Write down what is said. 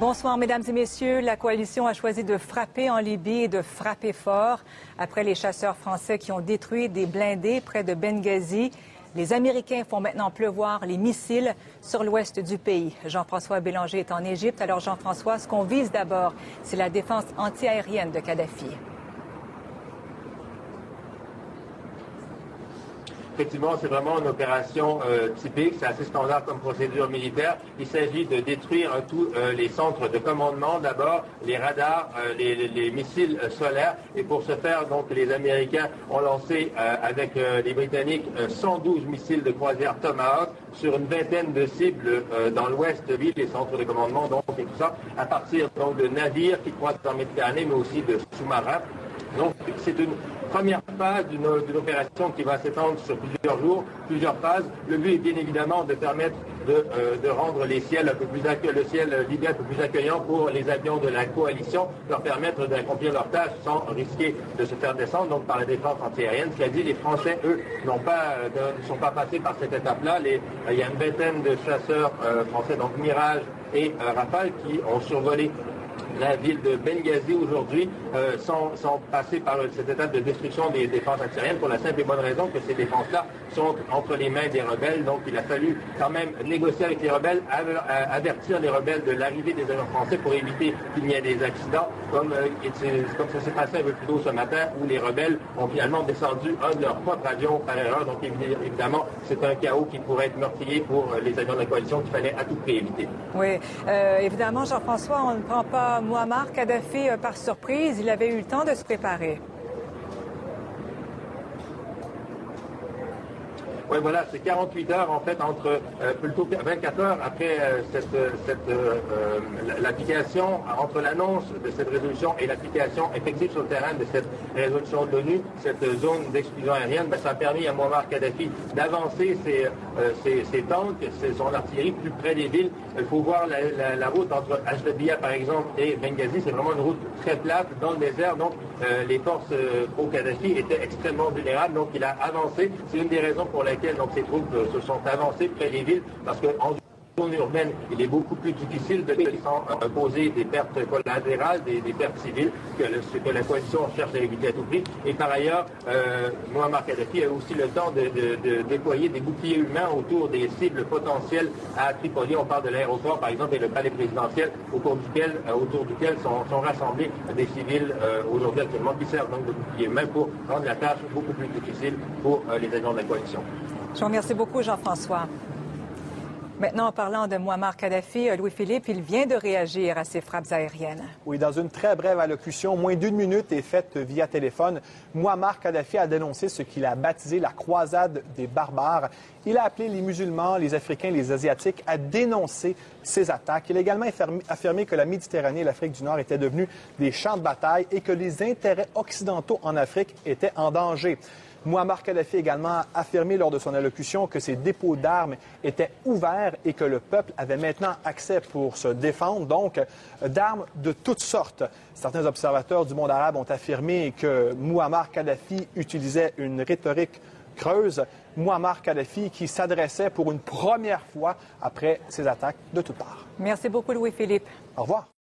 Bonsoir, mesdames et messieurs. La coalition a choisi de frapper en Libye et de frapper fort. Après les chasseurs français qui ont détruit des blindés près de Benghazi, les Américains font maintenant pleuvoir les missiles sur l'ouest du pays. Jean-François Bélanger est en Égypte. Alors, Jean-François, ce qu'on vise d'abord, c'est la défense antiaérienne de Kadhafi. Effectivement, c'est vraiment une opération typique, c'est assez standard comme procédure militaire. Il s'agit de détruire tous les centres de commandement, d'abord les radars, les missiles solaires. Et pour ce faire, donc, les Américains ont lancé avec les Britanniques 112 missiles de croisière Tomahawk sur une vingtaine de cibles dans l'ouest de l'île, les centres de commandement, donc, et tout ça, à partir donc, de navires qui croisent en Méditerranée, mais aussi de sous-marins. Donc, c'est une première phase d'une opération qui va s'étendre sur plusieurs jours, plusieurs phases. Le but est bien évidemment de permettre de rendre les ciels un peu plus le ciel libyen un peu plus accueillant pour les avions de la coalition, leur permettre d'accomplir leurs tâches sans risquer de se faire descendre donc par la défense antiaérienne. Ce qui a dit, les Français, eux, ne sont pas passés par cette étape-là. Il y a une vingtaine de chasseurs français, donc Mirage et Rafale, qui ont survolé la ville de Benghazi aujourd'hui sans passer par cette étape de destruction des défenses antiaériennes pour la simple et bonne raison que ces défenses-là sont entre les mains des rebelles. Donc il a fallu quand même négocier avec les rebelles, avertir les rebelles de l'arrivée des avions français pour éviter qu'il y ait des accidents, comme ça s'est passé un peu plus tôt ce matin où les rebelles ont finalement descendu un de leurs propres avions par erreur. Donc évidemment, c'est un chaos qui pourrait être meurtrier pour les avions de la coalition qu'il fallait à tout prix éviter. Oui, évidemment, Jean-François, on ne prend pas Mouammar Kadhafi par surprise. Il avait eu le temps de se préparer. Oui, voilà, c'est 48 heures, en fait, plutôt 24 heures après l'application, entre l'annonce de cette résolution et l'application effective sur le terrain de cette résolution de l'ONU, cette zone d'exclusion aérienne, ça a permis à Mouammar Kadhafi d'avancer ses tanks, son artillerie plus près des villes. Il faut voir la route entre Ashdabia, par exemple, et Benghazi. C'est vraiment une route très plate dans le désert. Donc, les forces pro-Kadhafi étaient extrêmement vulnérables. Donc, il a avancé. C'est une des raisons pour lesquelles ces troupes se sont avancées près des villes, parce qu'en zone urbaine, il est beaucoup plus difficile de poser des pertes collatérales, des pertes civiles ce que la coalition cherche à éviter à tout prix. Et par ailleurs, Mouammar Kadhafi a aussi le temps de déployer des boucliers humains autour des cibles potentielles à Tripoli. On parle de l'aéroport, par exemple, et le palais présidentiel, autour duquel sont rassemblés des civils aujourd'hui actuellement qui servent donc de boucliers humains pour rendre la tâche beaucoup plus difficile pour les avions de la coalition. Je vous remercie beaucoup, Jean-François. Maintenant, en parlant de Mouammar Kadhafi, Louis-Philippe, il vient de réagir à ces frappes aériennes. Oui, dans une très brève allocution, moins d'1 minute est faite via téléphone, Mouammar Kadhafi a dénoncé ce qu'il a baptisé la croisade des barbares. Il a appelé les musulmans, les Africains, les Asiatiques à dénoncer ces attaques. Il a également affirmé que la Méditerranée et l'Afrique du Nord étaient devenus des champs de bataille et que les intérêts occidentaux en Afrique étaient en danger. Mouammar Kadhafi a également affirmé lors de son allocution que ses dépôts d'armes étaient ouverts et que le peuple avait maintenant accès pour se défendre, donc d'armes de toutes sortes. Certains observateurs du monde arabe ont affirmé que Mouammar Kadhafi utilisait une rhétorique creuse. Mouammar Kadhafi qui s'adressait pour une première fois après ces attaques de toutes parts. Merci beaucoup, Louis-Philippe. Au revoir.